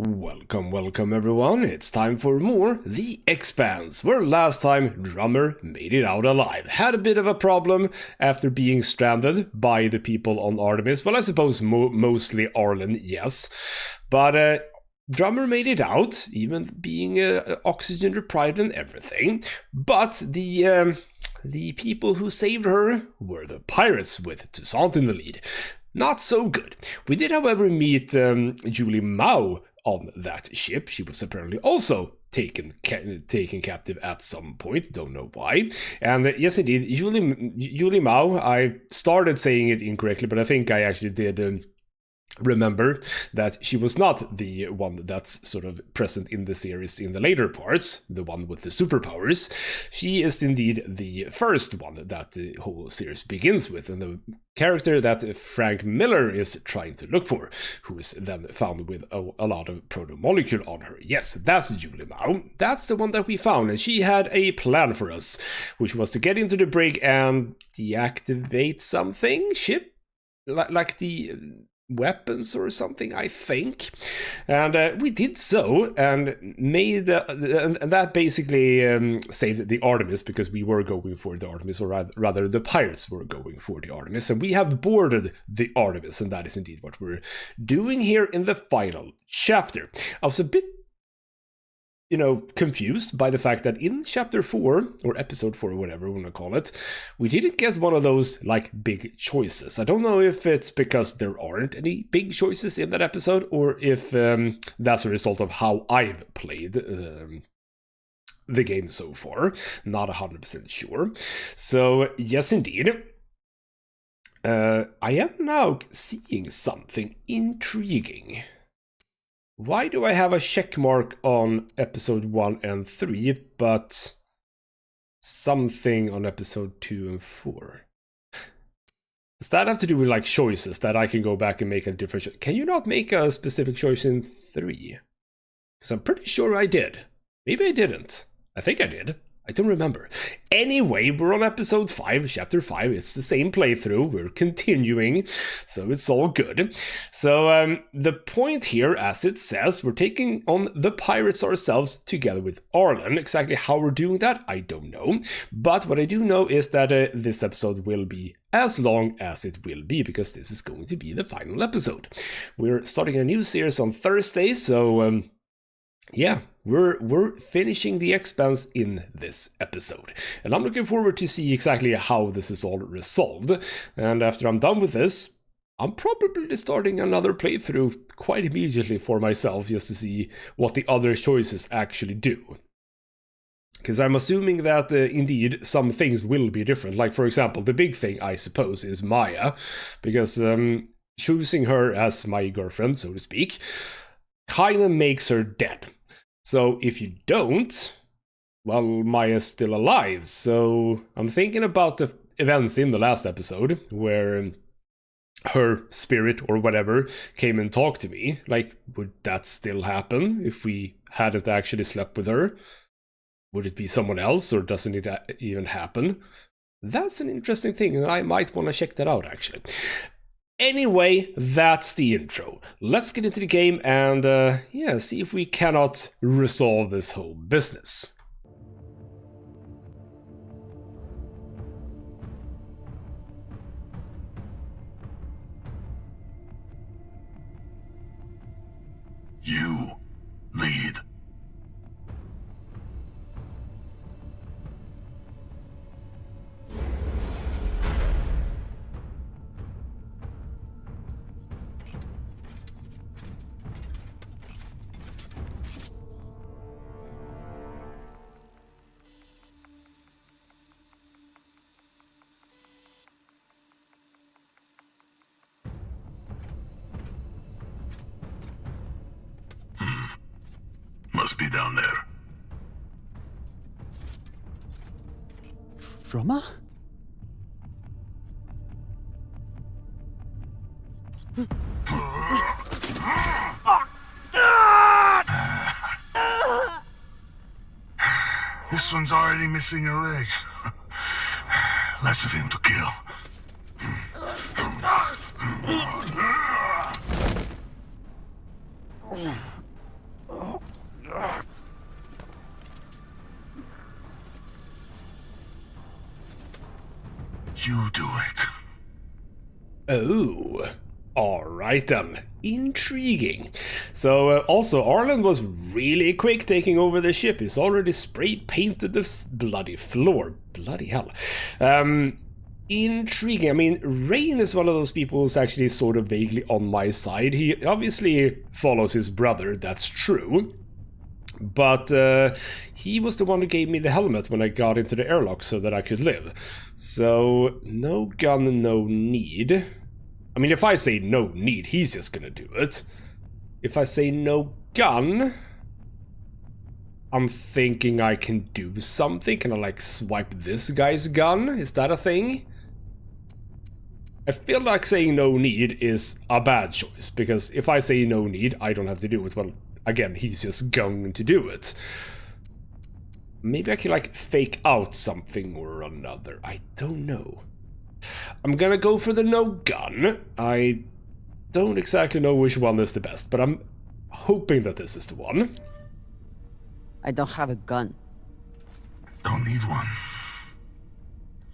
Welcome everyone, it's time for more The Expanse, where last time Drummer made it out alive. Had a bit of a problem after being stranded by the people on Artemis, well I suppose mostly Arlen, yes. But Drummer made it out, even being oxygen deprived and everything. But the people who saved her were the pirates, with Toussaint in the lead. Not so good. We did however meet Julie Mao on that ship. She was apparently also taken captive at some point, don't know why. And yes indeed, Julie Mao, I started saying it incorrectly, but I think I actually did remember that she was not the one that's sort of present in the series in the later parts, the one with the superpowers. She is indeed the first one that the whole series begins with, and the character that Frank Miller is trying to look for, who is then found with a lot of proto-molecule on her. Yes, that's Julie Mao. That's the one that we found, and she had a plan for us, which was to get into the brig and deactivate something? Ship? Like the weapons or something, I think. And we did so, and made and that basically saved the Artemis, because we were going for the Artemis, or rather the pirates were going for the Artemis, and we have boarded the Artemis, and that is indeed what we're doing here in the final chapter. I was a bit confused by the fact that in chapter 4, or episode 4, or whatever we want to call it, we didn't get one of those, like, big choices. I don't know if it's because there aren't any big choices in that episode, or if that's a result of how I've played the game so far. Not 100% sure. So, yes indeed. I am now seeing something intriguing. Why do I have a check mark on episode 1 and 3, but something on episode 2 and 4? Does that have to do with, like, choices that I can go back and make a different choice? Can you not make a specific choice in 3? Because I'm pretty sure I did. Maybe I didn't. I think I did. I don't remember. Anyway, we're on episode 5, chapter 5. It's the same playthrough. We're continuing, so it's all good. So the point here, as it says, we're taking on the pirates ourselves together with Arlen. Exactly how we're doing that, I don't know. But what I do know is that this episode will be as long as it will be, because this is going to be the final episode. We're starting a new series on Thursday, so yeah, we're finishing the Expanse in this episode, and I'm looking forward to see exactly how this is all resolved. And after I'm done with this, I'm probably starting another playthrough quite immediately for myself, just to see what the other choices actually do. Because I'm assuming that indeed some things will be different. Like, for example, the big thing, I suppose, is Maya, because choosing her as my girlfriend, so to speak, kind of makes her dead. So if you don't, well, Maya's still alive. So I'm thinking about the events in the last episode, where her spirit or whatever came and talked to me. Like, would that still happen if we hadn't actually slept with her? Would it be someone else, or doesn't it even happen? That's an interesting thing, and I might want to check that out, actually. Anyway, that's the intro. Let's get into the game and, yeah, see if we cannot resolve this whole business. You lead. Must be down there. Drummer? This one's already missing a leg. Less of him to kill. You do it. Oh, alright then. Intriguing. So, also, Arlen was really quick taking over the ship. He's already spray-painted the bloody floor. Bloody hell. Intriguing. I mean, Rain is one of those people who's actually sort of vaguely on my side. He obviously follows his brother, that's true. But he was the one who gave me the helmet when I got into the airlock so that I could live. So, no gun, no need. I mean, if I say no need, he's just gonna do it. If I say no gun, I'm thinking I can do something. Can I, like, swipe this guy's gun? Is that a thing? I feel like saying no need is a bad choice, because if I say no need, I don't have to do it. Well, again, he's just going to do it. Maybe I can, like, fake out something or another. I don't know. I'm gonna go for the no gun. I don't exactly know which one is the best, but I'm hoping that this is the one. I don't have a gun. Don't need one.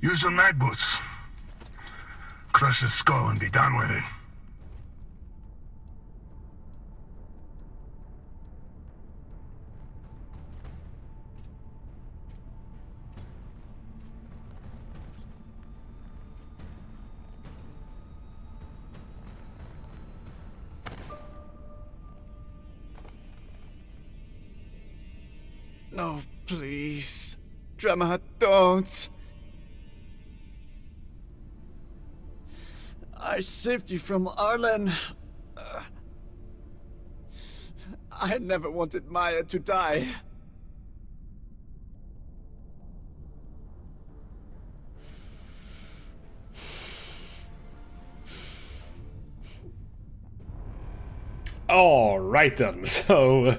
Use your mag boots. Crush his skull and be done with it. No, please. Drama, don't. I saved you from Arlen. I never wanted Maya to die. Alright then, so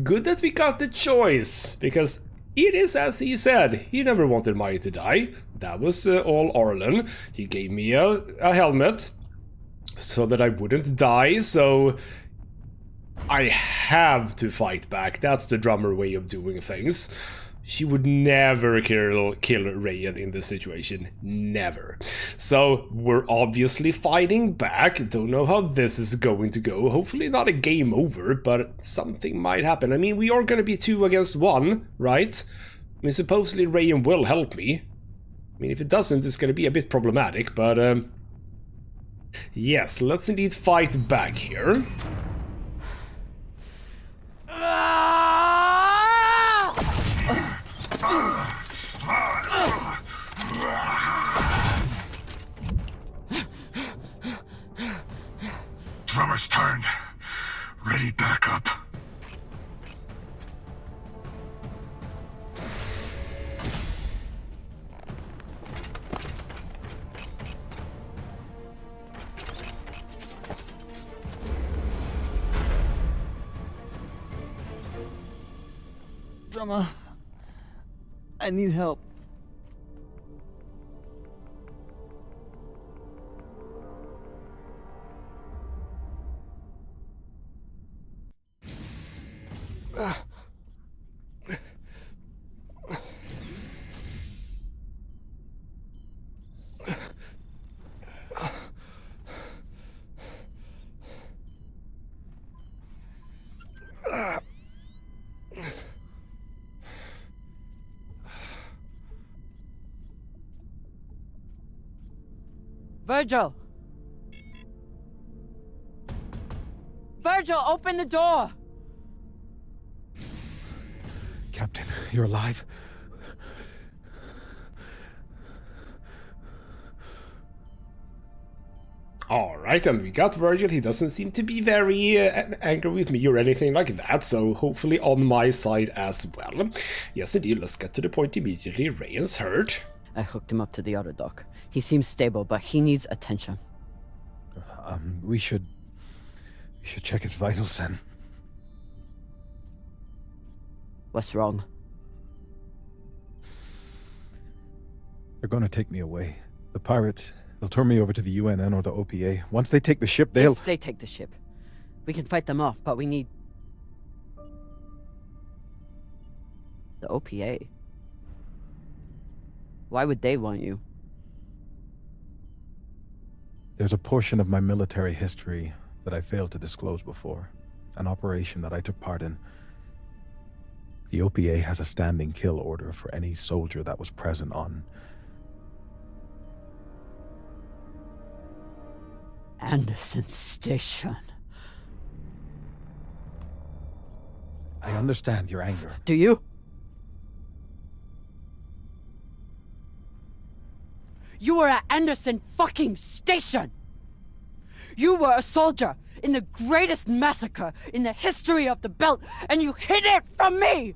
good that we got the choice, because it is as he said, he never wanted Maya to die. That was all Arlen. He gave me a helmet so that I wouldn't die, so I have to fight back. That's the drummer way of doing things. She would never kill Rayan in this situation. Never. So, we're obviously fighting back. Don't know how this is going to go. Hopefully not a game over, but something might happen. I mean, we are going to be 2 against 1, right? I mean, supposedly Rayan will help me. I mean, if it doesn't, it's going to be a bit problematic, but... yes, let's indeed fight back here. Drummer's turned. Ready back up. Drama, I need help. Virgil! Virgil, open the door! Captain, you're alive? Alright, and we got Virgil. He doesn't seem to be very angry with me or anything like that, so hopefully on my side as well. Yes, indeed, let's get to the point immediately. Rayan's hurt. I hooked him up to the auto dock. He seems stable, but he needs attention. We should check his vitals then. What's wrong? They're gonna take me away. The pirates, they'll turn me over to the UNN or the OPA. Once they take the ship, they'll... If they take the ship. We can fight them off, but we need... The OPA? Why would they want you? There's a portion of my military history that I failed to disclose before. An operation that I took part in. The OPA has a standing kill order for any soldier that was present on... Anderson Station. I understand your anger. Do you? You were at Anderson fucking Station! You were a soldier in the greatest massacre in the history of the belt, and you hid it from me!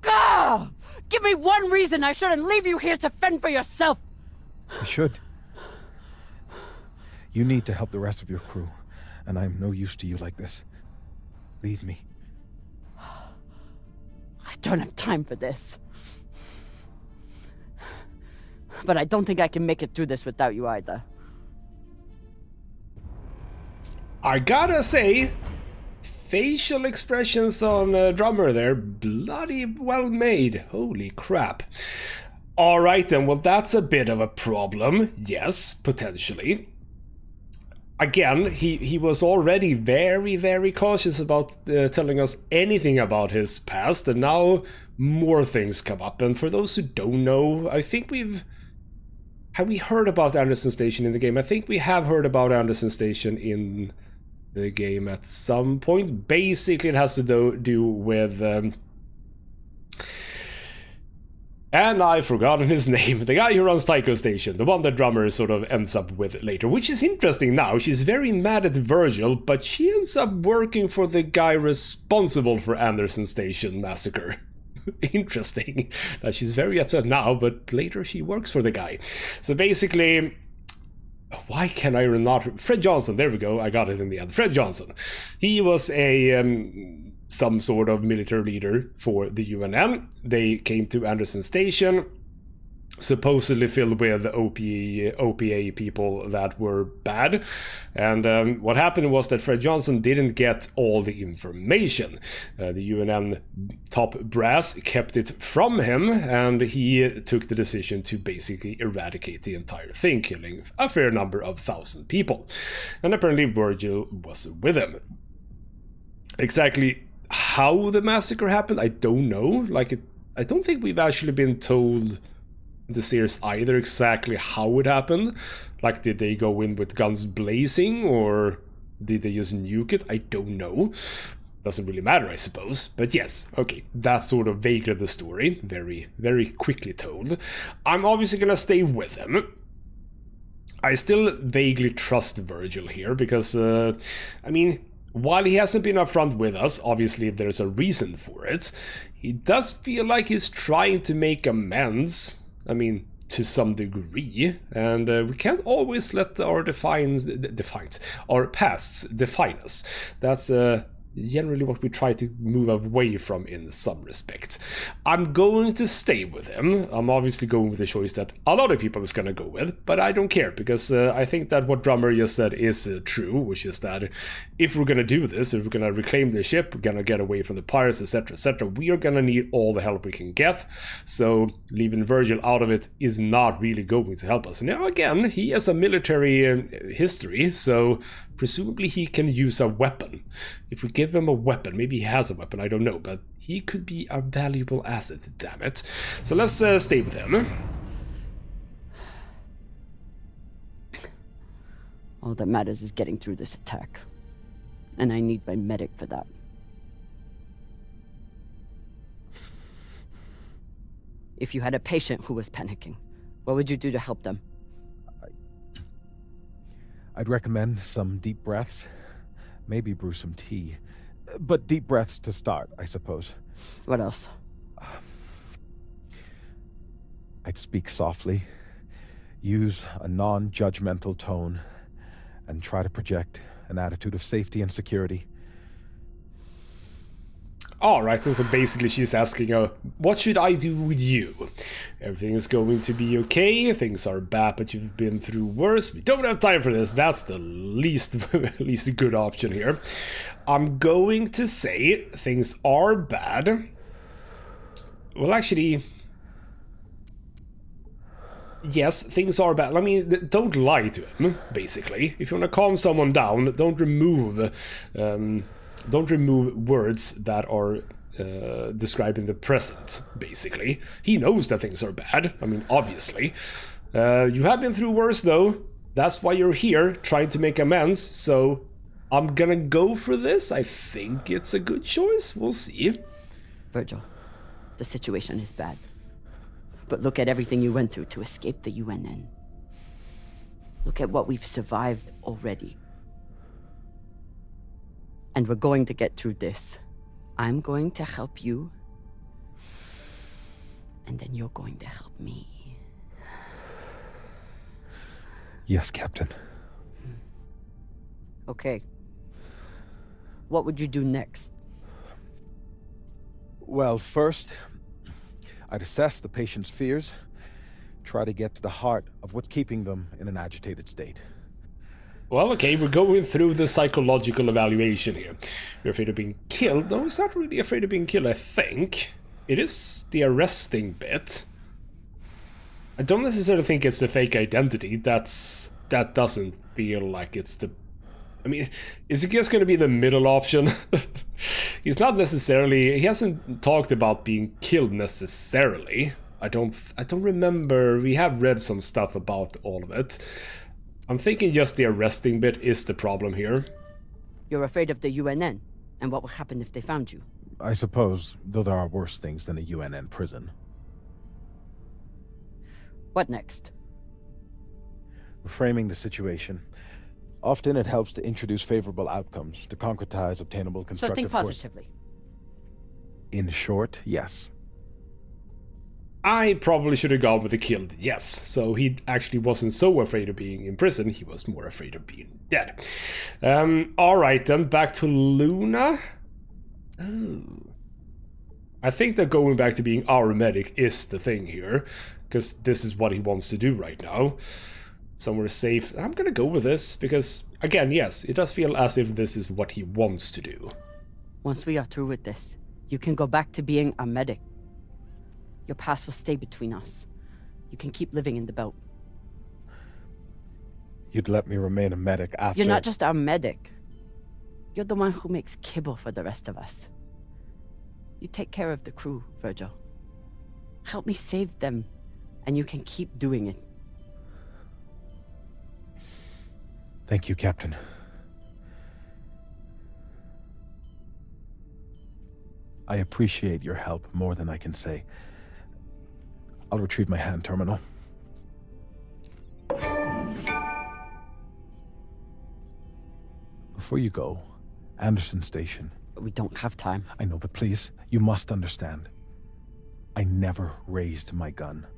Gah! Give me one reason I shouldn't leave you here to fend for yourself! You should. You need to help the rest of your crew, and I'm no use to you like this. Leave me. I don't have time for this. But I don't think I can make it through this without you either. I gotta say, facial expressions on Drummer there, bloody well made. Holy crap. Alright then, well that's a bit of a problem. Yes, potentially. Again, he was already very, very cautious about telling us anything about his past, and now more things come up. And for those who don't know, I think have we heard about Anderson Station in the game? I think we have heard about Anderson Station in the game at some point. Basically, it has to do with... and I've forgotten his name. The guy who runs Tycho Station. The one that Drummer sort of ends up with later. Which is interesting now. She's very mad at Virgil, but she ends up working for the guy responsible for Anderson Station massacre. Interesting that she's very upset now, but later she works for the guy. So basically... Why can I not... Fred Johnson, there we go, I got it in the end. Fred Johnson. He was a... some sort of military leader for the UNN. They came to Anderson Station, supposedly filled with OPA people that were bad. And what happened was that Fred Johnson didn't get all the information. The UNN top brass kept it from him, and he took the decision to basically eradicate the entire thing, killing a fair number of 1,000 people. And apparently Virgil was with him. Exactly how the massacre happened, I don't know. I don't think we've actually been told in the series either exactly how it happened. Like, did they go in with guns blazing, or did they just nuke it? I don't know. Doesn't really matter, I suppose. But yes, okay, that's sort of vaguely the story. Very, very quickly told. I'm obviously gonna stay with him. I still vaguely trust Virgil here, because, I mean... While he hasn't been upfront with us, obviously there's a reason for it, he does feel like he's trying to make amends, I mean, to some degree, and we can't always let our our pasts define us. That's generally what we try to move away from in some respects. I'm going to stay with him. I'm obviously going with the choice that a lot of people is going to go with, but I don't care, because I think that what Drummer just said is true, which is that if we're going to do this, if we're going to reclaim the ship, we're going to get away from the pirates, etc., we are going to need all the help we can get, so leaving Virgil out of it is not really going to help us. Now again, he has a military history, so presumably he can use a weapon. If we give him a weapon, maybe he has a weapon, I don't know, but he could be a valuable asset, damn it. So let's stay with him. All that matters is getting through this attack. And I need my medic for that. If you had a patient who was panicking, what would you do to help them? I'd recommend some deep breaths. Maybe brew some tea. But deep breaths to start, I suppose. What else? I'd speak softly, use a non-judgmental tone, and try to project an attitude of safety and security. Alright, and so basically she's asking, what should I do with you? Everything is going to be okay, things are bad, but you've been through worse. We don't have time for this, that's the least good option here. I'm going to say things are bad. Well, actually... yes, things are bad. I mean, don't lie to him, basically. If you want to calm someone down, don't remove words that are describing the present, basically. He knows that things are bad. I mean, obviously. You have been through worse, though. That's why you're here, trying to make amends, so I'm gonna go for this. I think it's a good choice. We'll see. Virgil, the situation is bad. But look at everything you went through to escape the UNN. Look at what we've survived already. And we're going to get through this. I'm going to help you. And then you're going to help me. Yes, Captain. Okay. What would you do next? Well, first, I'd assess the patient's fears, try to get to the heart of what's keeping them in an agitated state. Well, okay, we're going through the psychological evaluation here. You're afraid of being killed? No, he's not really afraid of being killed, I think. It is the arresting bit. I don't necessarily think it's the fake identity. That doesn't feel like it's the... I mean, is it just going to be the middle option? He's not necessarily... he hasn't talked about being killed necessarily. I don't remember. We have read some stuff about all of it. I'm thinking just the arresting bit is the problem here. You're afraid of the UNN, and what will happen if they found you? I suppose, though there are worse things than a UNN prison. What next? Framing the situation. Often it helps to introduce favorable outcomes, to concretize obtainable constructive So think course. positively. In short, yes. I probably should have gone with the killed, yes. So he actually wasn't so afraid of being in prison, he was more afraid of being dead. Alright then, back to Luna. Oh. I think that going back to being our medic is the thing here, because this is what he wants to do right now. Somewhere safe. I'm gonna go with this, because, again, yes, it does feel as if this is what he wants to do. Once we are through with this, you can go back to being a medic. Your past will stay between us. You can keep living in the belt. You'd let me remain a medic after... You're not just our medic. You're the one who makes kibble for the rest of us. You take care of the crew, Virgil. Help me save them, and you can keep doing it. Thank you, Captain. I appreciate your help more than I can say. I'll retrieve my hand terminal. Before you go, Anderson Station. We don't have time. I know, but please, you must understand. I never raised my gun.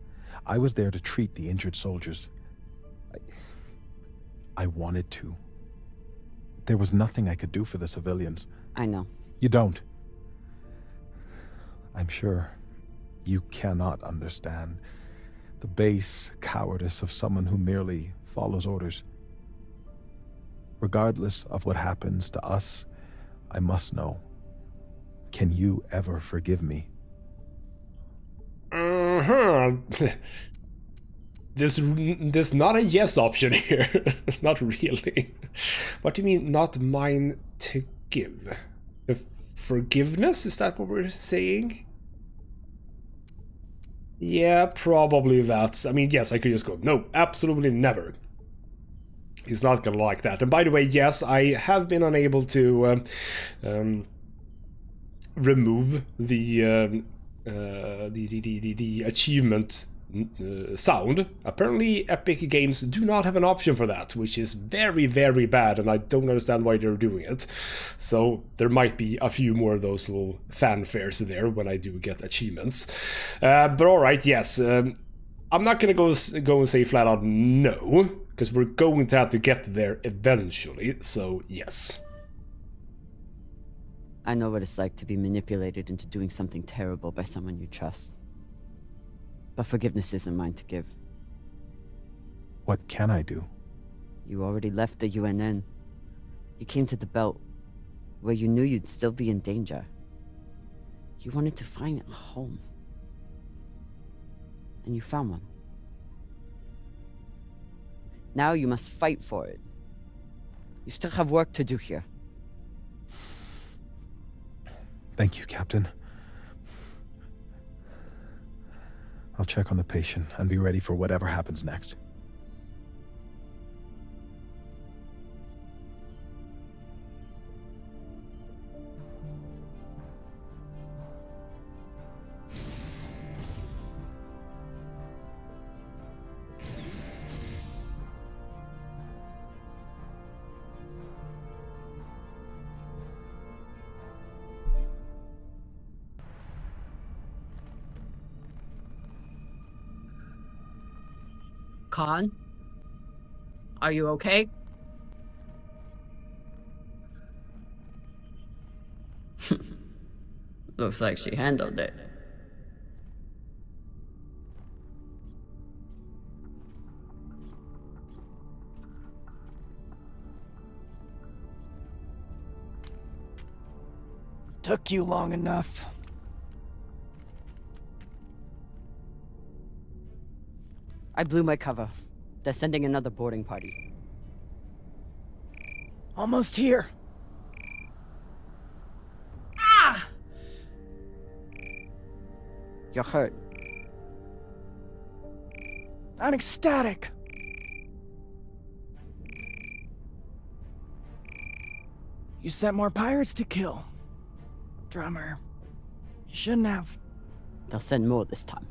I was there to treat the injured soldiers. I wanted to. There was nothing I could do for the civilians. I know. You don't. I'm sure you cannot understand the base cowardice of someone who merely follows orders. Regardless of what happens to us, I must know. Can you ever forgive me? There's not a yes option here. Not really. What do you mean, not mine to give? The forgiveness? Is that what we're saying? Yeah, probably that. I mean, yes, I could just go, no, absolutely never. He's not gonna like that. And by the way, yes, I have been unable to remove the achievement sound. Apparently Epic Games do not have an option for that, which is very, very bad, and I don't understand why they're doing it. So there might be a few more of those little fanfares there when I do get achievements. But alright, yes. I'm not gonna go and say flat out no, because we're going to have to get there eventually, so yes. I know what it's like to be manipulated into doing something terrible by someone you trust. But forgiveness isn't mine to give. What can I do? You already left the UNN. You came to the Belt, where you knew you'd still be in danger. You wanted to find a home. And you found one. Now you must fight for it. You still have work to do here. Thank you, Captain. I'll check on the patient and be ready for whatever happens next. Khan? Are you okay? Looks like she handled it. Took you long enough. I blew my cover. They're sending another boarding party. Almost here. You're hurt. I'm ecstatic. You sent more pirates to kill. Drummer. You shouldn't have. They'll send more this time.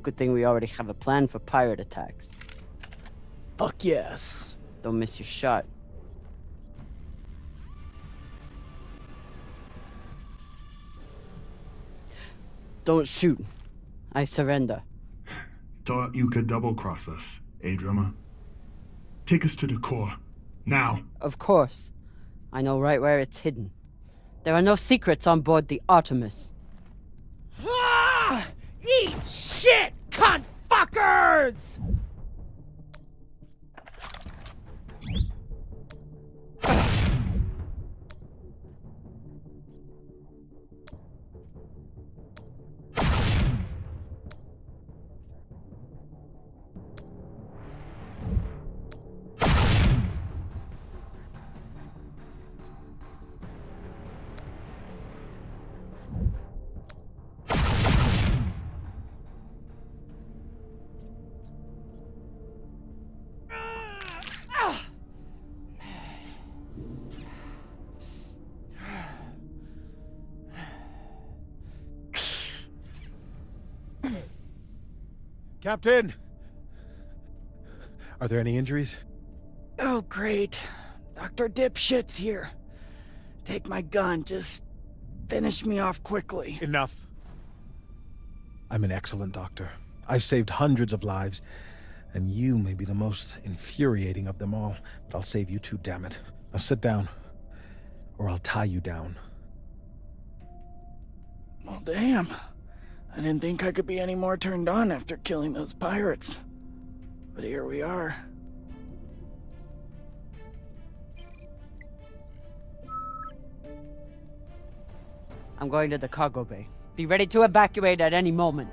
Good thing we already have a plan for pirate attacks. Fuck yes. Don't miss your shot. Don't shoot. I surrender. Thought you could double-cross us, eh, drummer? Take us to the core. Now. Of course. I know right where it's hidden. There are no secrets on board the Artemis. Ah! Eat shit, cunt fuckers! Captain! Are there any injuries? Oh, great. Dr. Dipshit's here. Take my gun, just finish me off quickly. Enough. I'm an excellent doctor. I've saved hundreds of lives, and you may be the most infuriating of them all, but I'll save you too, damn it. Now sit down, or I'll tie you down. Well, damn. I didn't think I could be any more turned on after killing those pirates. But here we are. I'm going to the cargo bay. Be ready to evacuate at any moment.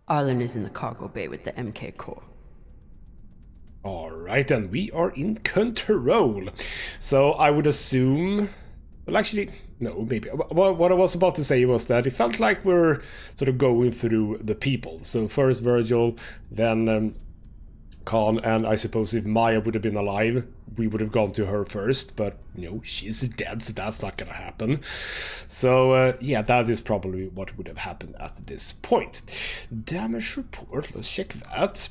Arlen is in the cargo bay with the MK core. Alright, then we are in control. So I would assume... Well, actually, no, maybe. What I was about to say was that it felt like we're sort of going through the people. So first Virgil, then Khan, and I suppose if Maya would have been alive, we would have gone to her first. But, you know, she's dead, so that's not gonna happen. So, yeah, that is probably what would have happened at this point. Damage report, let's check that.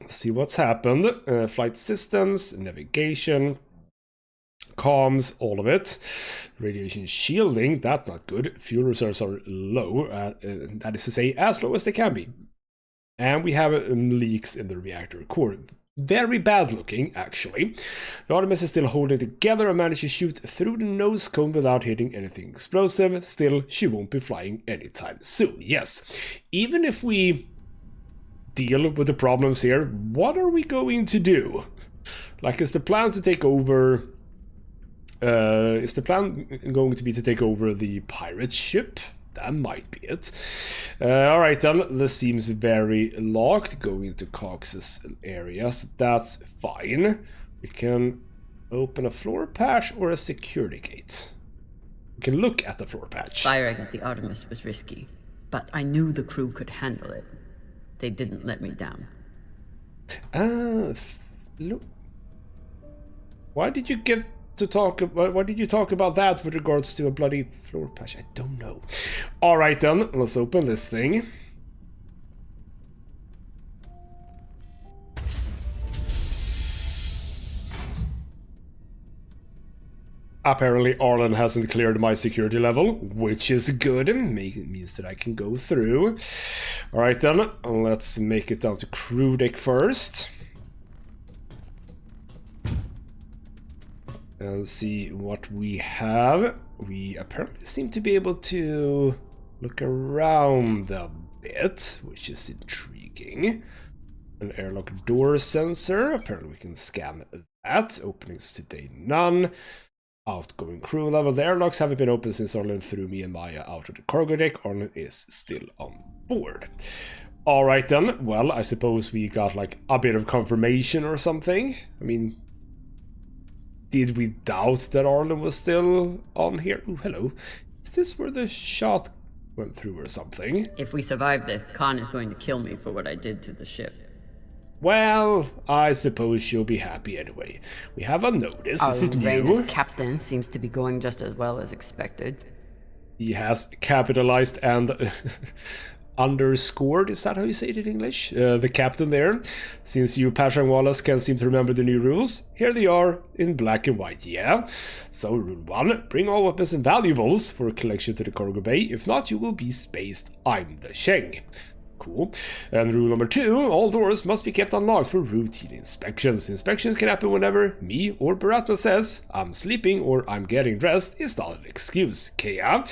See what's happened. Flight systems, navigation. Comms, all of it. Radiation shielding, that's not good. Fuel reserves are low, that is to say, as low as they can be. And we have leaks in the reactor core. Very bad looking, actually. The Artemis is still holding together and managed to shoot through the nose cone without hitting anything explosive. Still, she won't be flying anytime soon. Yes, even if we deal with the problems here, what are we going to do? Like, is the plan to take over... is the plan going to be to take over the pirate ship? That might be it. Alright then, this seems very locked. Going into Cox's areas, that's fine. We can open a floor patch or a security gate. We can look at the floor patch. Firing at the Artemis was risky, but I knew the crew could handle it. They didn't let me down. Look. Why did you get to talk about, why did you talk about that with regards to a bloody floor patch? I don't know. Alright then, let's open this thing. Apparently Arlen hasn't cleared my security level, which is good. It means that I can go through. Alright then, let's make it down to crew deck first. And see what we have. We apparently seem to be able to look around a bit, which is intriguing. An airlock door sensor. Apparently we can scan that. Openings today, none. Outgoing crew level. The airlocks haven't been open since Arlen threw me and Maya out of the cargo deck. Arlen is still on board. Alright then. Well, I suppose we got like a bit of confirmation or something. I mean... Did we doubt that Arlen was still on here? Ooh, hello. Is this where the shot went through or something? If we survive this, Khan is going to kill me for what I did to the ship. Well, I suppose she'll be happy anyway. We have a notice. Is it new? As captain seems to be going just as well as expected. He has capitalized and underscored, is that how you say it in English? The captain there. Since you, Pashang Wallace, can't seem to remember the new rules, here they are in black and white, yeah? So, rule 1, bring all weapons and valuables for collection to the cargo bay. If not, you will be spaced. I'm the Sheng. Cool. And rule number 2, all doors must be kept unlocked for routine inspections. Inspections can happen whenever me or Baratna says I'm sleeping or I'm getting dressed is not an excuse. Kea. And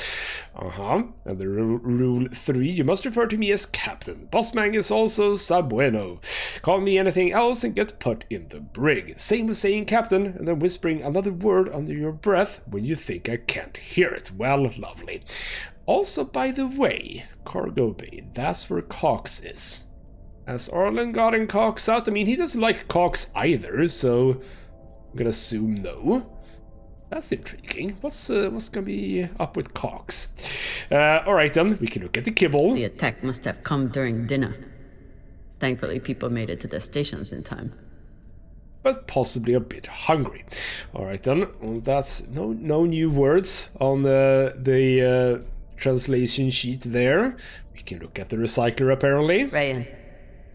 the rule 3, you must refer to me as Captain. Bossman is also sabueno. Call me anything else and get put in the brig. Same with saying Captain and then whispering another word under your breath when you think I can't hear it. Well, lovely. Also, by the way, cargo bay, that's where Cox is. Has Arlen gotten Cox out? I mean, he doesn't like Cox either, so I'm gonna assume no. That's intriguing. What's gonna be up with Cox? Alright then, we can look at the kibble. The attack must have come during dinner. Thankfully, people made it to their stations in time. But possibly a bit hungry. Alright then, well, that's no new words on the translation sheet there. We can look at the recycler apparently. Rayan,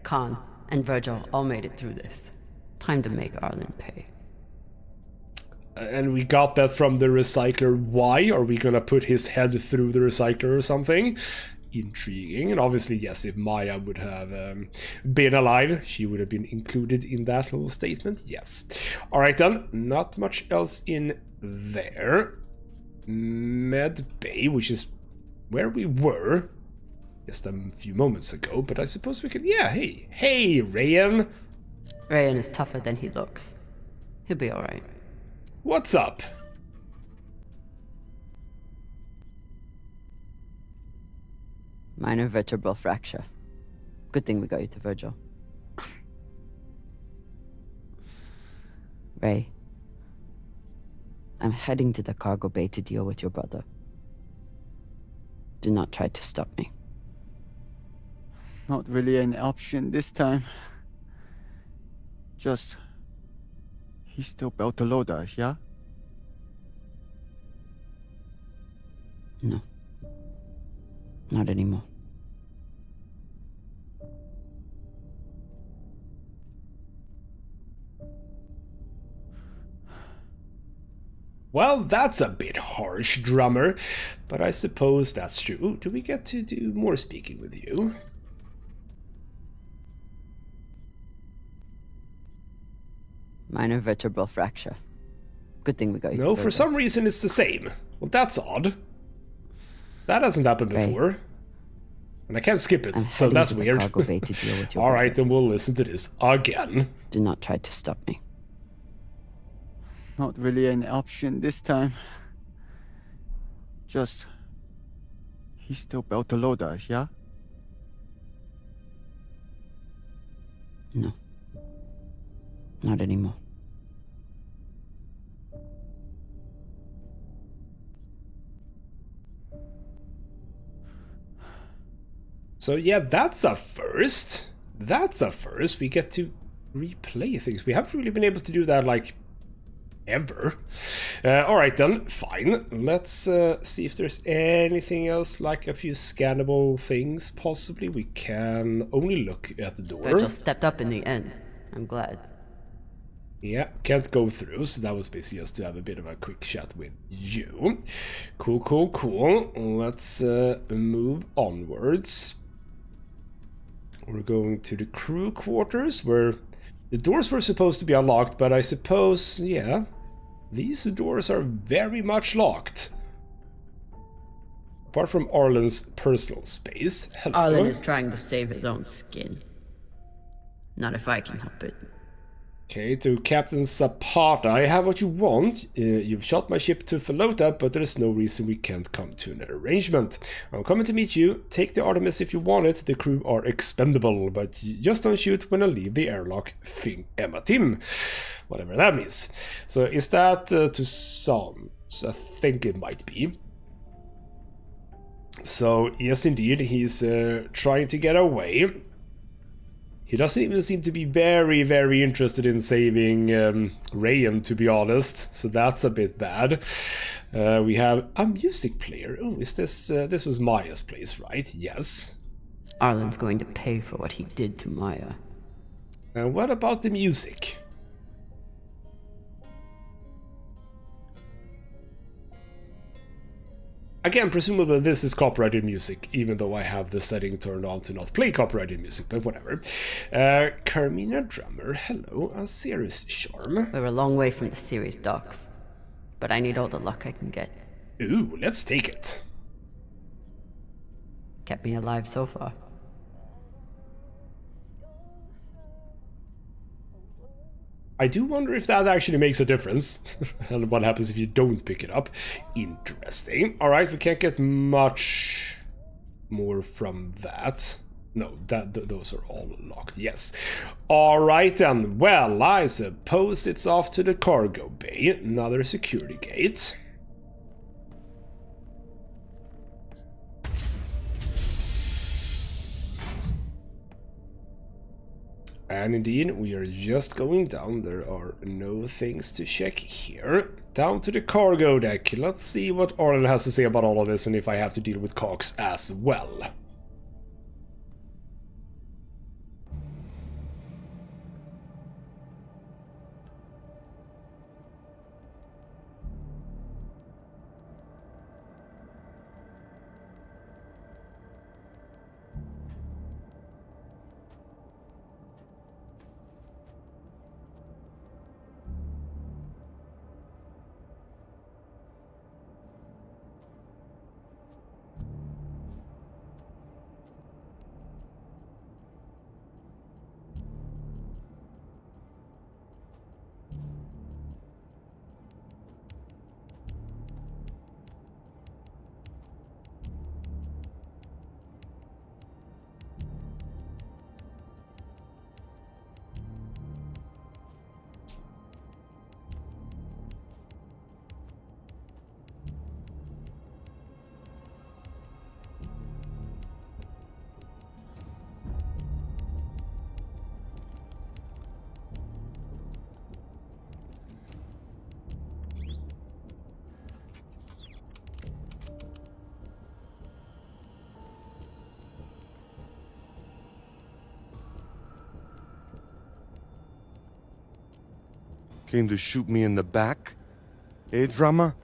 Khan, and Virgil all made it through this. Time to make Arlen pay. And we got that from the recycler. Why? Are we gonna put his head through the recycler or something? Intriguing. And obviously, yes, if Maya would have been alive, she would have been included in that little statement. Yes. Alright then, not much else in there. Med Bay, which is where we were just a few moments ago, but I suppose we can... Yeah, hey, Rayan! Rayan is tougher than he looks. He'll be alright. What's up? Minor vertebral fracture. Good thing we got you to Virgil. Ray, I'm heading to the cargo bay to deal with your brother. Do not try to stop me. Not really an option this time. Just... he's still about to load us, yeah? No. Not anymore. Well, that's a bit harsh, drummer, but I suppose that's true. Ooh, do we get to do more speaking with you? Minor vertebral fracture. Good thing we got you. No, for some reason it's the same. Well, that's odd. That hasn't happened before. And I can't skip it, so that's weird. Alright, then we'll listen to this again. Do not try to stop me. Not really an option this time. Just... He's still below us, yeah? No. Not anymore. So yeah, that's a first. That's a first. We get to replay things. We haven't really been able to do that, like, ever. Alright then, fine. Let's see if there's anything else, like a few scannable things, possibly. We can only look at the door. Virgil stepped up in the end. I'm glad. Yeah, can't go through, so that was basically just to have a bit of a quick chat with you. Cool, cool, cool. Let's move onwards. We're going to the crew quarters, where the doors were supposed to be unlocked, but I suppose, yeah, these doors are very much locked. Apart from Arlen's personal space. Hello. Arlen is trying to save his own skin. Not if I can help it. Okay, to Captain Zapata, I have what you want. You've shot my ship to Falota, but there's no reason we can't come to an arrangement. I'm coming to meet you. Take the Artemis if you want it. The crew are expendable, but just don't shoot when I leave the airlock. Fing Emma Tim. Whatever that means. So is that to some? I think it might be. So yes, indeed, he's trying to get away. He doesn't even seem to be very, very interested in saving Rayan, to be honest. So that's a bit bad. We have a music player. Oh, is this... this was Maya's place, right? Yes. Arlen's going to pay for what he did to Maya. And what about the music? Again, presumably this is copyrighted music, even though I have the setting turned on to not play copyrighted music, but whatever. Carmina Drummer, hello, a Ceres Charm. We're a long way from the Ceres docks, but I need all the luck I can get. Ooh, let's take it. Kept me alive so far. I do wonder if that actually makes a difference. And what happens if you don't pick it up. Interesting. Alright, we can't get much more from that. No, those are all locked, yes. Alright then, well, I suppose it's off to the cargo bay. Another security gate. And indeed, we are just going down. There are no things to check here. Down to the cargo deck. Let's see what Arlen has to say about all of this and if I have to deal with Cox as well. Came to shoot me in the back? Eh, drama?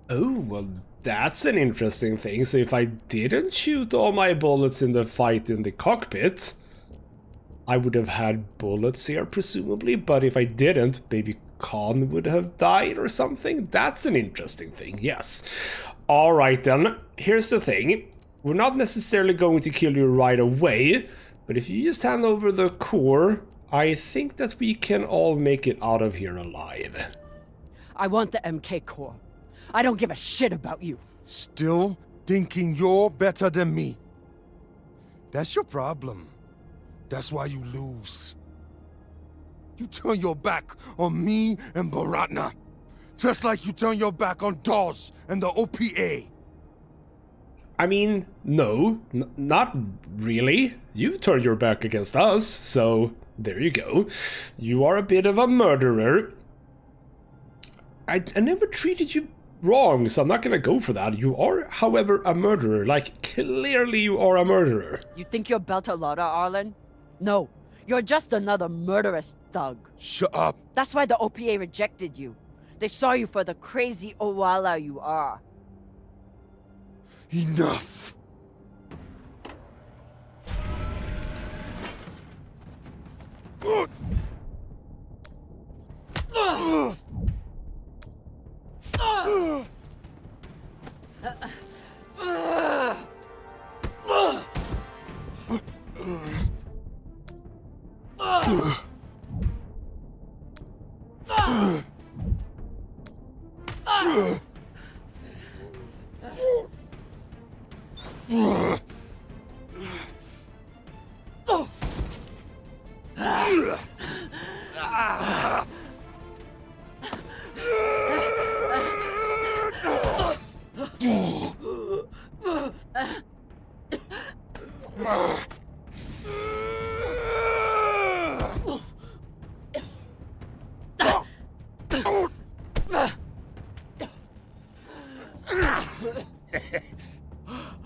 Oh, well, that's an interesting thing. So if I didn't shoot all my bullets in the fight in the cockpit, I would have had bullets here, presumably. But if I didn't, maybe Khan would have died or something. That's an interesting thing, yes. Alright then, here's the thing. We're not necessarily going to kill you right away, but if you just hand over the core, I think that we can all make it out of here alive. I want the MK core. I don't give a shit about you. Still thinking you're better than me. That's your problem. That's why you lose. You turn your back on me and Baratna. Just like you turn your back on Dawes and the OPA. I mean, no, not really. You turned your back against us, so there you go. You are a bit of a murderer. I never treated you wrong, so I'm not gonna go for that. You are, however, a murderer. Like, clearly you are a murderer. You think you're Beltalowda, Arlen? No, you're just another murderous thug. Shut up. That's why the OPA rejected you. They saw you for the crazy Owala you are. Enough.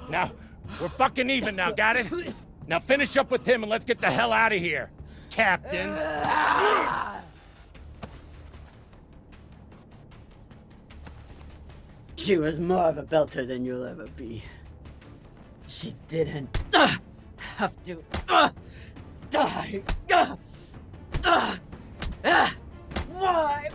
Now, we're fucking even now, got it? Now finish up with him and let's get the hell out of here, Captain. She was more of a belter than you'll ever be. She didn't have to die. Why?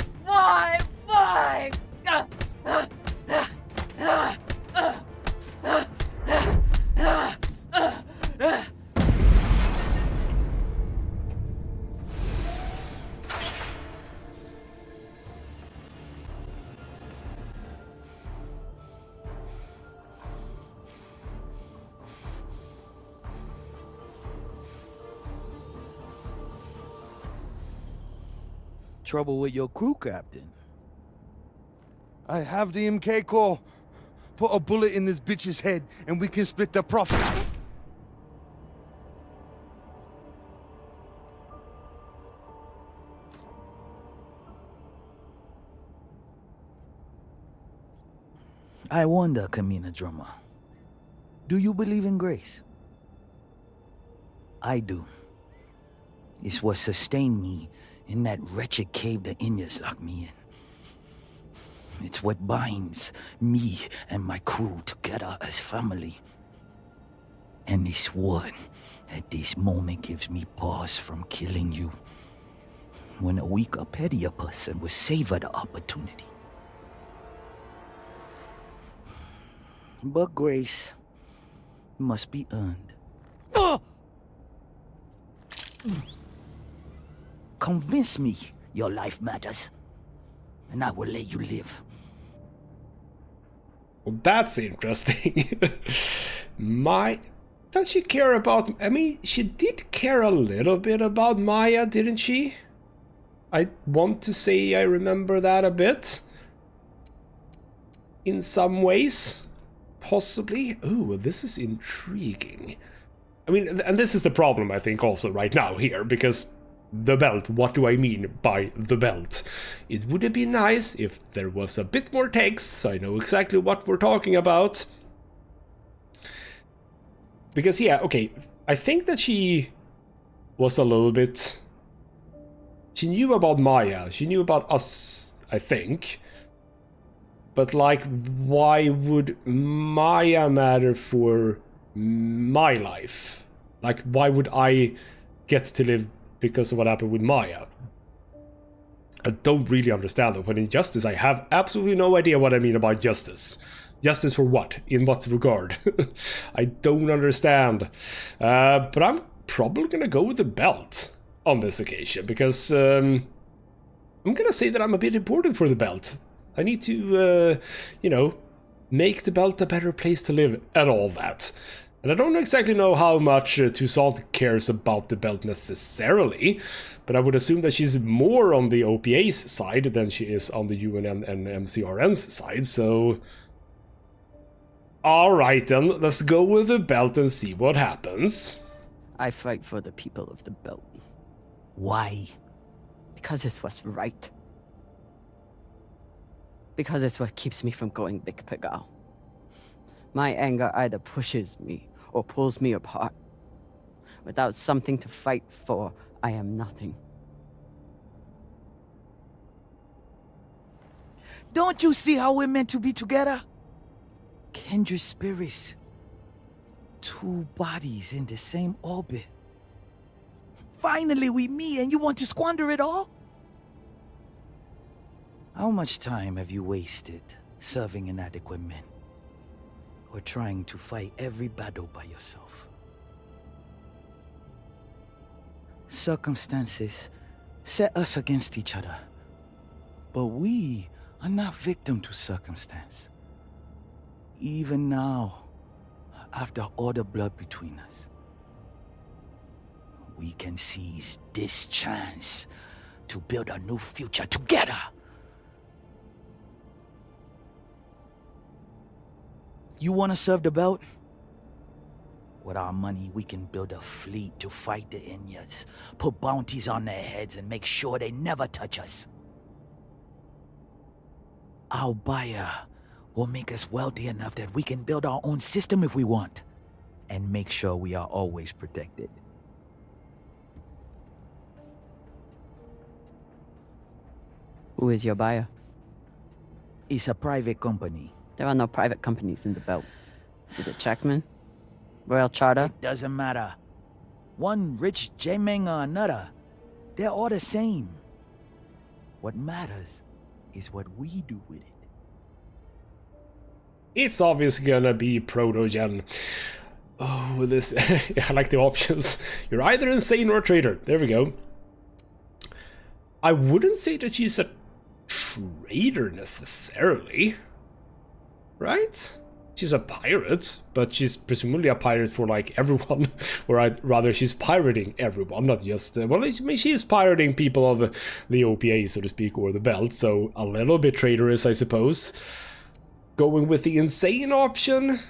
Trouble with your crew, Captain. I have the MK core. Put a bullet in this bitch's head and we can split the profit. I wonder, Kamina Drummer, do you believe in grace? I do. It's what sustained me in that wretched cave the Indians locked me in. It's what binds me and my crew together as family. And it's what, at this moment, gives me pause from killing you. When a weaker, pettier person would savor the opportunity. But grace must be earned. Convince me your life matters, and I will let you live. Well, that's interesting. Does she care about... I mean, she did care a little bit about Maya, didn't she? I want to say I remember that a bit. In some ways. Possibly. Ooh, this is intriguing. I mean, and this is the problem, I think, also right now here, because the belt, what do I mean by the belt? It would have been nice if there was a bit more text, so I know exactly what we're talking about. Because, yeah, okay, I think that she was a little bit she knew about Maya. She knew about us, I think. But, like, why would Maya matter for my life? Like, why would I get to live because of what happened with Maya? I don't really understand that. But in Justice, I have absolutely no idea what I mean about justice. Justice for what? In what regard? I don't understand. But I'm probably gonna go with the belt on this occasion, because I'm gonna say that I'm a bit important for the belt. I need to, you know, make the belt a better place to live and all that. And I don't exactly know how much Toussaint cares about the belt necessarily, but I would assume that she's more on the OPA's side than she is on the UNN and MCRN's side, so... Alright then, let's go with the belt and see what happens. I fight for the people of the belt. Why? Because it's what's right. Because it's what keeps me from going Big Pigal. My anger either pushes me or pulls me apart. Without something to fight for, I am nothing. Don't you see how we're meant to be together? Kindred spirits. Two bodies in the same orbit. Finally we meet and you want to squander it all? How much time have you wasted serving inadequate men? Or trying to fight every battle by yourself? Circumstances set us against each other. But we are not victim to circumstance. Even now, after all the blood between us, we can seize this chance to build a new future together. You want to serve the belt? With our money, we can build a fleet to fight the Inyas, put bounties on their heads, and make sure they never touch us. Our buyer will make us wealthy enough that we can build our own system if we want, and make sure we are always protected. Who is your buyer? It's a private company. There are no private companies in the belt. Is it Checkman? Royal Charter? It doesn't matter. One rich J-Meng or another. They're all the same. What matters is what we do with it. It's obviously gonna be Protogen. Oh, this... I like the options. You're either insane or a traitor. There we go. I wouldn't say that she's a traitor necessarily. Right? She's a pirate, but she's presumably a pirate for, like, everyone. Or rather, she's pirating everyone, not just... well, I mean, she's pirating people of the OPA, so to speak, or the belt, so a little bit traitorous, I suppose. Going with the insane option?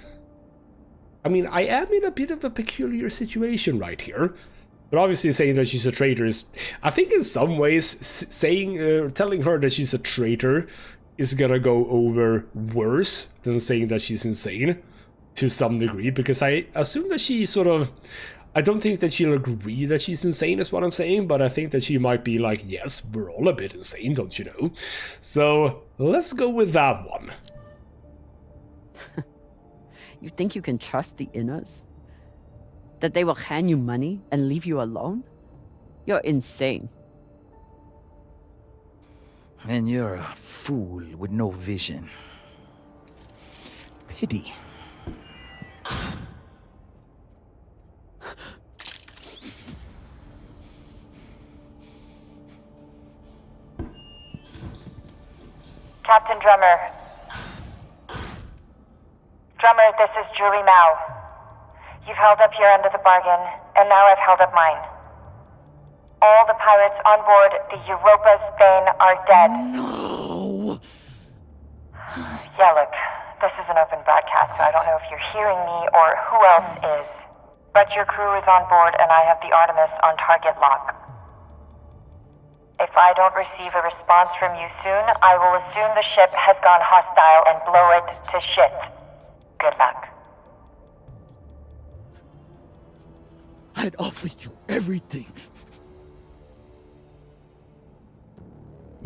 I mean, I am in a bit of a peculiar situation right here. But obviously saying that she's a traitor is... I think in some ways, telling her that she's a traitor is gonna go over worse than saying that she's insane, to some degree, because I assume that she sort of... I don't think that she'll agree that she's insane is what I'm saying, but I think that she might be like, yes, we're all a bit insane, don't you know? So, let's go with that one. You think you can trust the Inners? That they will hand you money and leave you alone? You're insane. And you're a fool with no vision. Pity. Captain Drummer. Drummer, this is Julie Mao. You've held up your end of the bargain, and now I've held up mine. All the pirates on board the Europa's Bane are dead. No! Yeah, look, this is an open broadcast, so I don't know if you're hearing me or who else is. But your crew is on board, and I have the Artemis on target lock. If I don't receive a response from you soon, I will assume the ship has gone hostile and blow it to shit. Good luck. I'd offered you everything.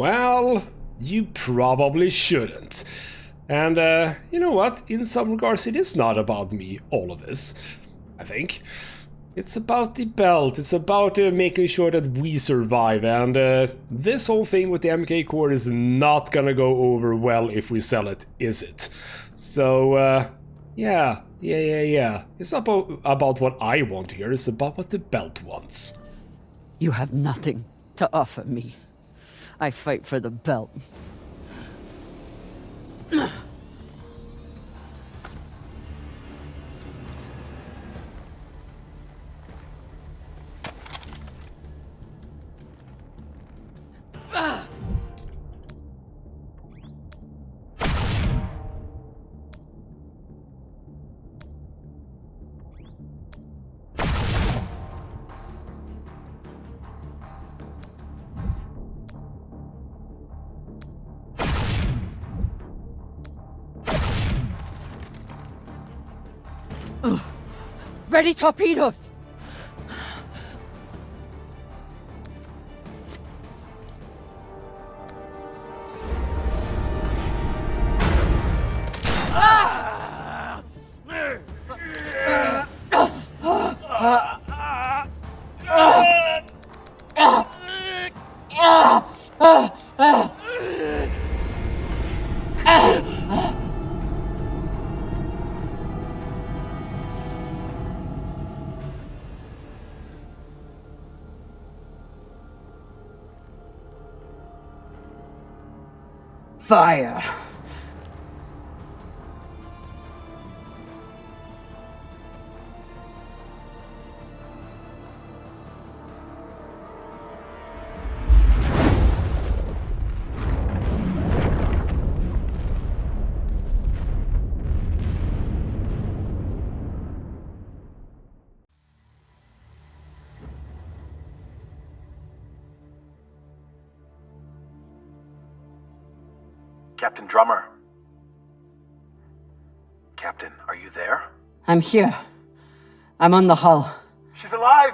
Well, you probably shouldn't. And you know what? In some regards, it is not about me, all of this, I think. It's about the belt, it's about making sure that we survive, and this whole thing with the MK core is not gonna go over well if we sell it, is it? So, yeah. It's not about what I want here, it's about what the belt wants. You have nothing to offer me. I fight for the belt. Ready torpedoes! Fire! Captain Drummer. Captain, are you there? I'm here. I'm on the hull. She's alive!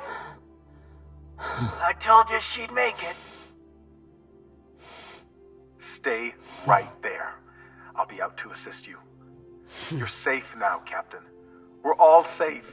I told you she'd make it. Stay right there. I'll be out to assist you. You're safe now, Captain. We're all safe.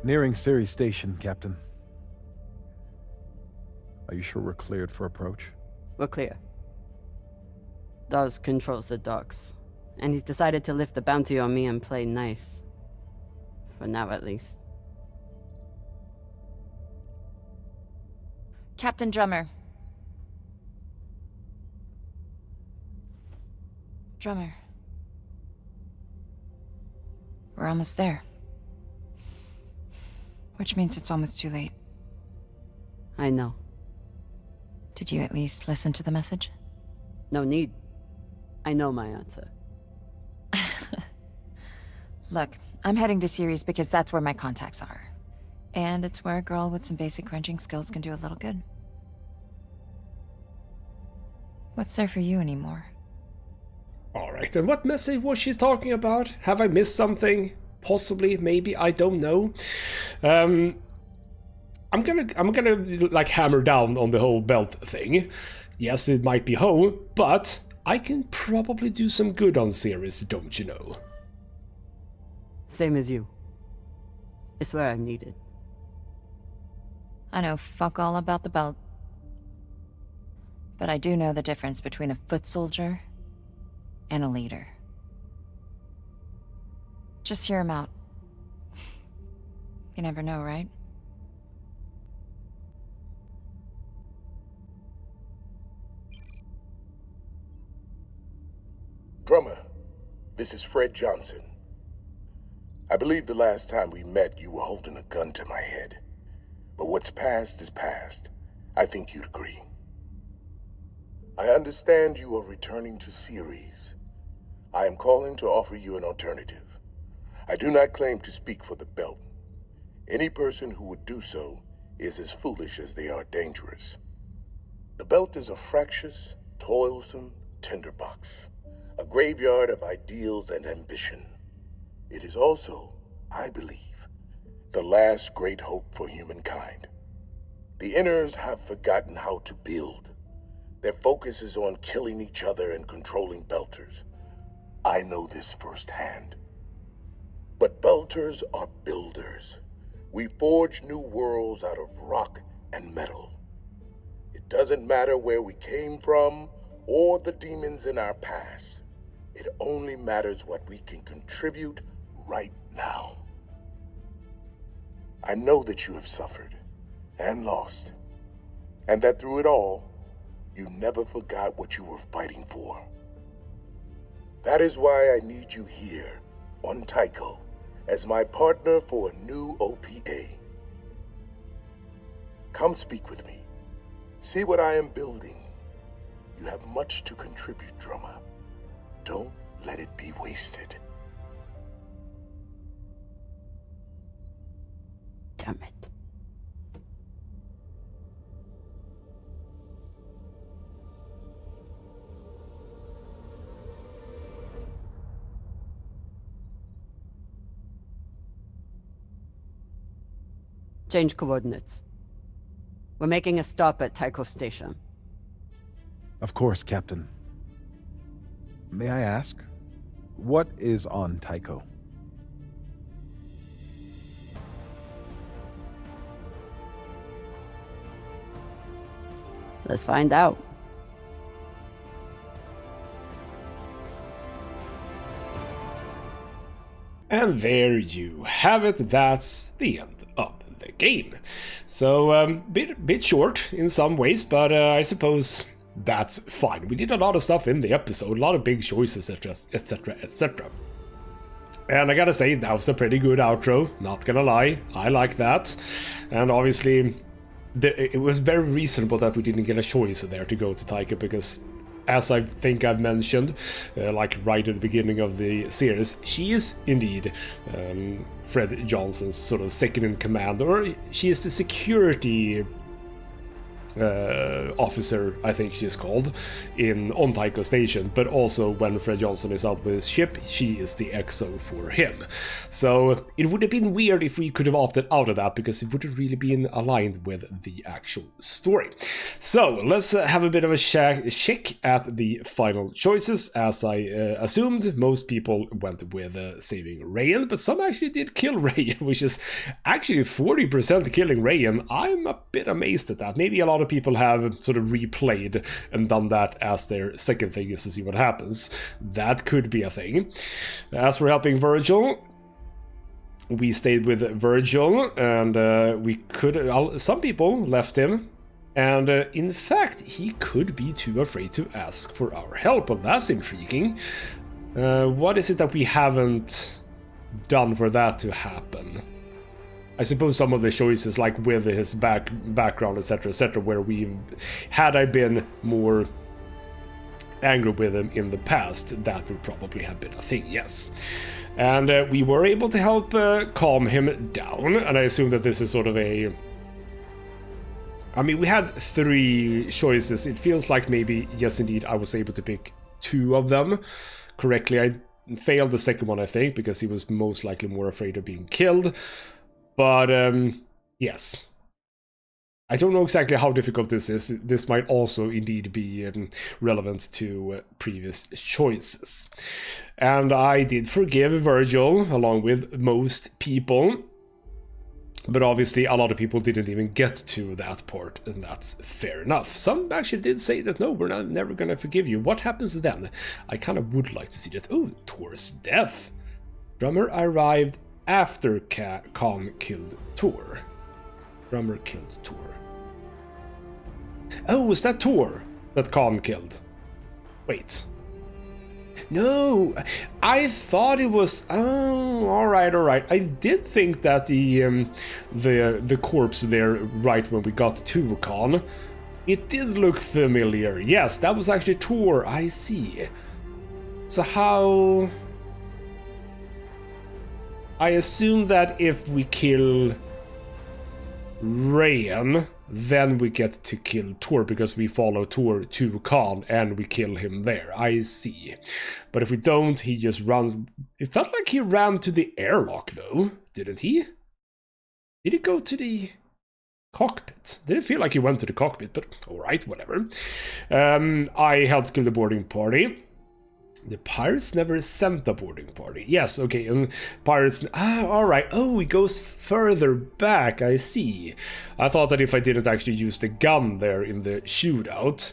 Nearing Ceres Station, Captain. Are you sure we're cleared for approach? We're clear. Dawes controls the docks, and he's decided to lift the bounty on me and play nice. For now, at least. Captain Drummer. Drummer. We're almost there. Which means it's almost too late. I know. Did you at least listen to the message? No need. I know my answer. Look, I'm heading to Ceres because that's where my contacts are. And it's where a girl with some basic wrenching skills can do a little good. What's there for you anymore? Alright, and what message was she talking about? Have I missed something? Possibly, maybe, I don't know. I'm gonna like hammer down on the whole belt thing. Yes, it might be home, but I can probably do some good on Ceres, don't you know? Same as you. It's where I'm needed. I know fuck all about the belt. But I do know the difference between a foot soldier and a leader. Just hear him out. You never know, right? Drummer, this is Fred Johnson. I believe the last time we met, you were holding a gun to my head. What's past is past. I think you'd agree. I understand you are returning to Ceres. I am calling to offer you an alternative. I do not claim to speak for the belt. Any person who would do so is as foolish as they are dangerous. The belt is a fractious, toilsome tinderbox, a graveyard of ideals and ambition. It is also, I believe, the last great hope for humankind. The Inners have forgotten how to build. Their focus is on killing each other and controlling Belters. I know this firsthand. But Belters are builders. We forge new worlds out of rock and metal. It doesn't matter where we came from or the demons in our past. It only matters what we can contribute right now. I know that you have suffered and lost, and that through it all, you never forgot what you were fighting for. That is why I need you here on Tycho as my partner for a new OPA. Come speak with me. See what I am building. You have much to contribute, drummer. Don't let it be wasted. Damn it. Change coordinates. We're making a stop at Tycho Station. Of course, Captain. May I ask, what is on Tycho? Let's find out. And there you have it. That's the end of the game. So, bit short in some ways, but I suppose that's fine. We did a lot of stuff in the episode, a lot of big choices, etc, etc. And I gotta say, that was a pretty good outro, not gonna lie. I like that. And obviously, it was very reasonable that we didn't get a choice there to go to Tycho, because as I think I've mentioned, like right at the beginning of the series, she is indeed Fred Johnson's sort of second in command, or she is the security officer, I think she's called, on Tycho Station, but also when Fred Johnson is out with his ship, she is the XO for him. So it would have been weird if we could have opted out of that, because it wouldn't really been aligned with the actual story. So let's have a bit of a check at the final choices. As I assumed, most people went with saving Rayan, but some actually did kill Rayan, which is actually 40% killing Rayan. I'm a bit amazed at that. Maybe a lot of people have sort of replayed and done that as their second thing, is to see what happens. That could be a thing. As for helping Virgil, we stayed with Virgil, and we could. Some people left him, and in fact, he could be too afraid to ask for our help. Well, that's intriguing. What is it that we haven't done for that to happen? I suppose some of the choices, like with his background, etc., where had I been more angry with him in the past, that would probably have been a thing, yes. And we were able to help calm him down, and I assume that this is sort of a... I mean, we had 3 choices. It feels like maybe, yes, indeed, I was able to pick 2 of them correctly. I failed the second one, I think, because he was most likely more afraid of being killed. But, yes. I don't know exactly how difficult this is. This might also indeed be relevant to previous choices. And I did forgive Virgil, along with most people. But obviously, a lot of people didn't even get to that part, and that's fair enough. Some actually did say that, no, we're never gonna forgive you. What happens then? I kind of would like to see that. Oh, Tor's death. Drummer arrived after Khan killed Tor. Drummer killed Tor. Oh, was that Tor that Khan killed? Wait. No, I thought it was. Oh, all right. I did think that the corpse there, right when we got to Wukan, it did look familiar. Yes, that was actually Tor. I see. So how? I assume that if we kill Rayan, then we get to kill Tor because we follow Tor to Khan and we kill him there. I see. But if we don't, he just runs. It felt like he ran to the airlock though, didn't he? Did he go to the cockpit? Didn't feel like he went to the cockpit, but alright, whatever. I helped kill the boarding party. The pirates never sent a boarding party. Yes, okay, pirates... alright. Oh, he goes further back, I see. I thought that if I didn't actually use the gun there in the shootout,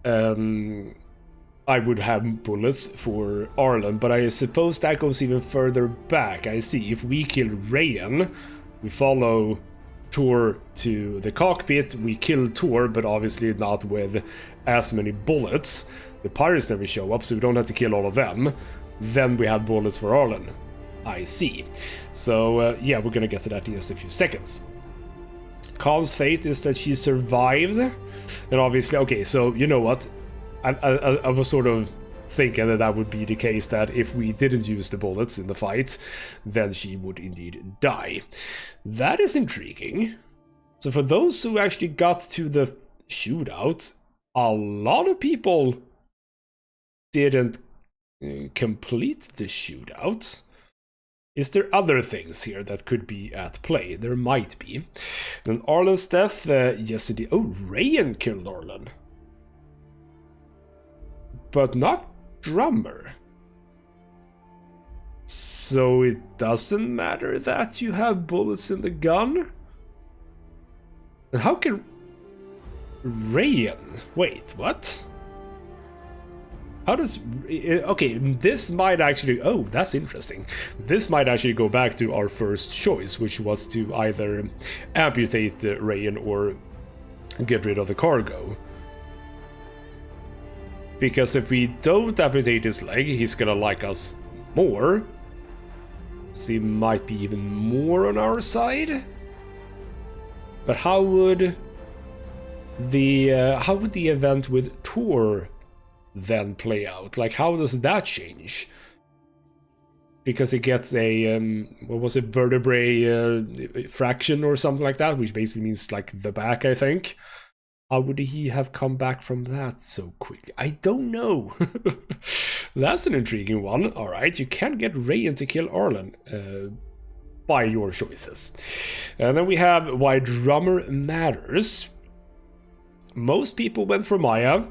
I would have bullets for Arlen, but I suppose that goes even further back. I see. If we kill Rayan, we follow Tor to the cockpit, we kill Tor, but obviously not with as many bullets. The pirates never show up, so we don't have to kill all of them. Then we have bullets for Arlen. I see. So, yeah, we're gonna get to that in just a few seconds. Khan's fate is that she survived. And obviously, okay, so you know what? I was sort of thinking that that would be the case, that if we didn't use the bullets in the fight, then she would indeed die. That is intriguing. So for those who actually got to the shootout, a lot of people didn't complete the shootout. Is there other things here that could be at play? There might be. And Arlen's death, yes indeed. Oh, Rayan killed Arlen. But not Drummer. So it doesn't matter that you have bullets in the gun? And how can Rayan... Wait, what? How does... Okay, this might actually... Oh, that's interesting. This might actually go back to our first choice, which was to either amputate Rayan or get rid of the cargo. Because if we don't amputate his leg, he's gonna like us more. So he might be even more on our side. But how would the event with Tor then play out? Like, how does that change? Because it gets a what was it, vertebrae fraction or something like that, which basically means like the back, I think. How would he have come back from that so quick? I don't know. That's an intriguing one. All right, you can get Rayan to kill Arlen by your choices. And then we have why Drummer matters. Most people went for Maya.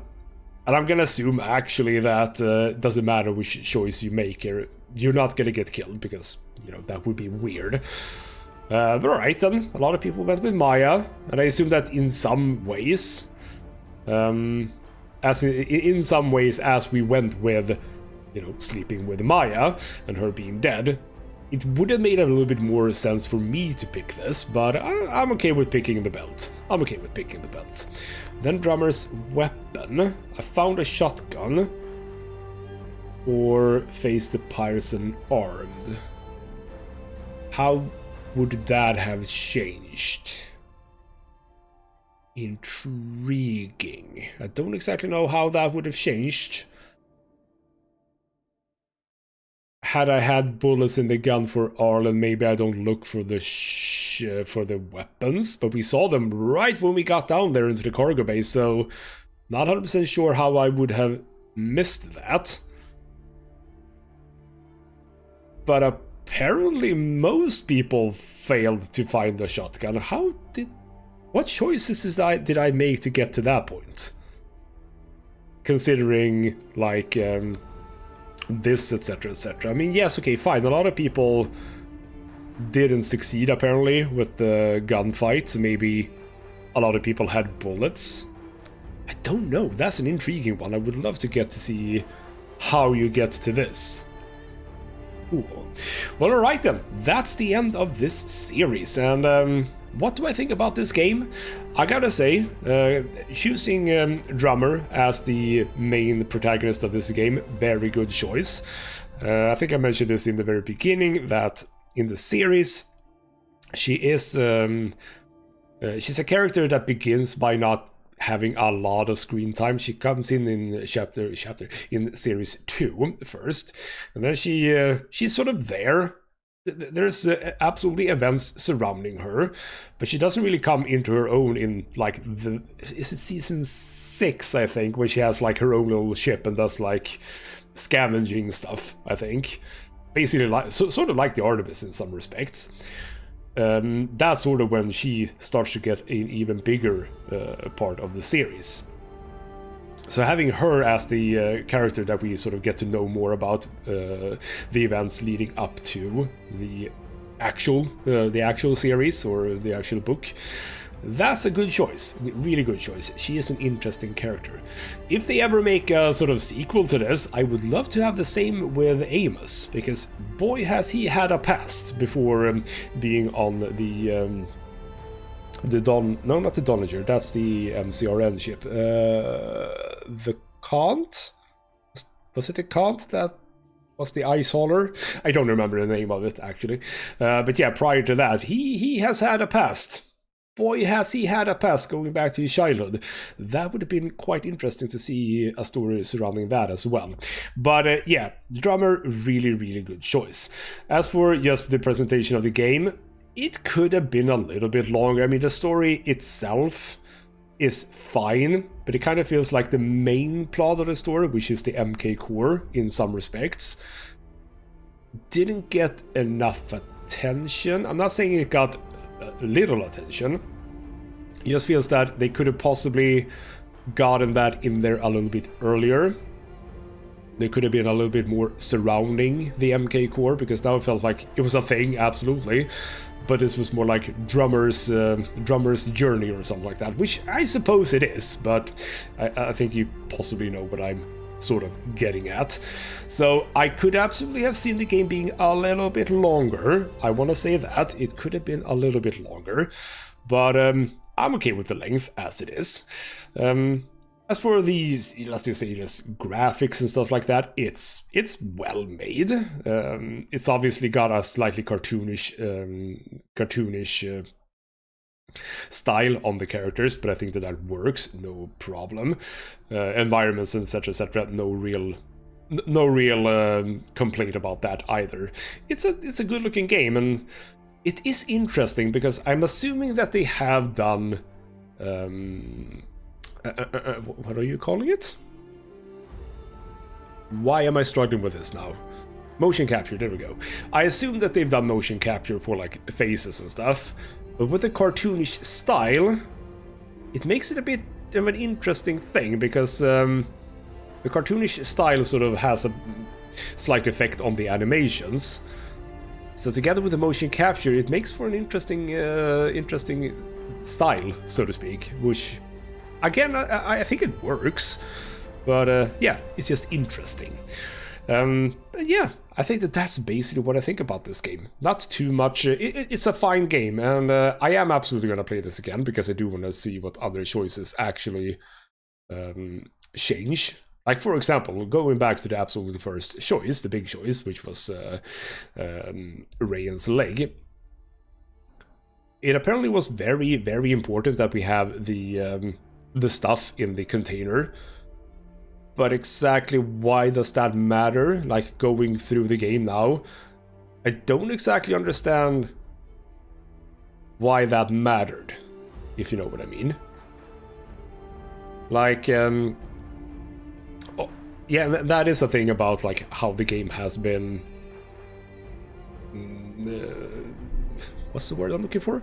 And I'm gonna assume actually that doesn't matter which choice you make here, you're not gonna get killed because, you know, that would be weird. But alright then, a lot of people went with Maya, and I assume that in some ways, as we went with, you know, sleeping with Maya and her being dead, it would have made a little bit more sense for me to pick this, but I'm okay with picking the belt. Then Drummer's weapon. I found a shotgun. Or face the pirates unarmed. How would that have changed? Intriguing. I don't exactly know how that would have changed. Had I had bullets in the gun for Arlen, maybe I don't look for the weapons, but we saw them right when we got down there into the cargo bay, so not 100% sure how I would have missed that. But apparently most people failed to find the shotgun. What choices did I make to get to that point? Considering, like, this, etc, etc. I mean, yes, okay, fine. A lot of people didn't succeed, apparently, with the gunfight. So maybe a lot of people had bullets. I don't know. That's an intriguing one. I would love to get to see how you get to this. Cool. Well, alright then. That's the end of this series. And what do I think about this game? I gotta say, choosing Drummer as the main protagonist of this game, very good choice. I think I mentioned this in the very beginning, that in the series, she is she's a character that begins by not having a lot of screen time. She comes in chapter in series 2 first, and then she's sort of there. There's absolutely events surrounding her, but she doesn't really come into her own in like is it season 6, I think, where she has like her own little ship and does like scavenging stuff, I think. Basically like sort of like the Artemis in some respects. That's sort of when she starts to get an even bigger part of the series. So having her as the character that we sort of get to know more about the events leading up to the actual series or the actual book, that's a good choice, really good choice. She is an interesting character. If they ever make a sort of sequel to this, I would love to have the same with Amos, because boy has he had a past before being on the not the Donager, that's the MCRN ship. The Kant? Was it the Kant that was the ice hauler? I don't remember the name of it, actually. But yeah, prior to that, he has had a past. Boy, has he had a past going back to his childhood. That would have been quite interesting to see a story surrounding that as well. But yeah, Drummer, really, really good choice. As for just the presentation of the game, it could have been a little bit longer. I mean, the story itself is fine, but it kind of feels like the main plot of the story, which is the MK core in some respects, didn't get enough attention. I'm not saying it got little attention. It just feels that they could have possibly gotten that in there a little bit earlier. There could have been a little bit more surrounding the MK core, because now it felt like it was a thing, absolutely. But this was more like drummer's journey or something like that, which I suppose it is, but I think you possibly know what I'm sort of getting at. So I could absolutely have seen the game being a little bit longer. I want to say that it could have been a little bit longer, but I'm okay with the length as it is. As for these, let's just say, just graphics and stuff like that, it's well made. It's obviously got a slightly cartoonish style on the characters, but I think that works, no problem. Environments, etc., no real complaint about that either. It's a good looking game, and it is interesting because I'm assuming that they have done what are you calling it? Why am I struggling with this now? Motion capture, there we go. I assume that they've done motion capture for like faces and stuff, but with a cartoonish style, it makes it a bit of an interesting thing, because the cartoonish style sort of has a slight effect on the animations. So together with the motion capture, it makes for an interesting style, so to speak, which again, I think it works, but yeah, it's just interesting. Yeah, I think that's basically what I think about this game. Not too much. It's a fine game, and I am absolutely going to play this again, because I do want to see what other choices actually change. Like, for example, going back to the absolute first choice, the big choice, which was Rayan's leg. It apparently was very, very important that we have the stuff in the container, but exactly why does that matter? Like, going through the game now, I don't exactly understand why that mattered, if you know what I mean. Like, oh, yeah, that is a thing about like how the game has been. What's the word I'm looking for?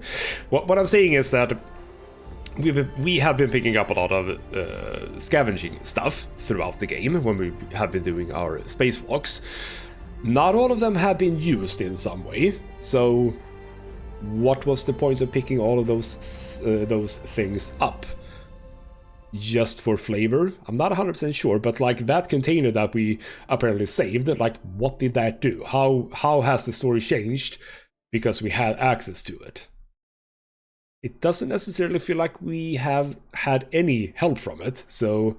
What I'm saying is that we have been picking up a lot of scavenging stuff throughout the game when we have been doing our spacewalks. Not all of them have been used in some way, so what was the point of picking all of those things up? Just for flavor? I'm not 100% sure, but like that container that we apparently saved, like what did that do? How has the story changed because we had access to it? it doesn't necessarily feel like we have had any help from it. So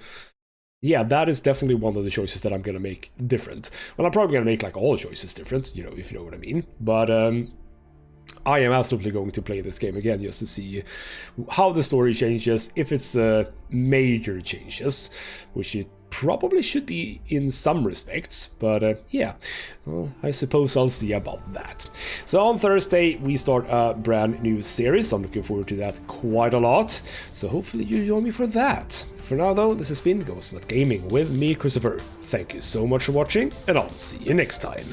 yeah, that is definitely one of the choices that I'm gonna make different. Well, I'm probably gonna make like all choices different, you know, if you know what I mean. But I am absolutely going to play this game again just to see how the story changes, if it's major changes, which it probably should be in some respects, but yeah, well, I suppose I'll see about that. So on Thursday we start a brand new series. I'm looking forward to that quite a lot, so hopefully you join me for that. For now though, this has been Ghostmutgaming with me, Christopher. Thank you so much for watching, and I'll see you next time.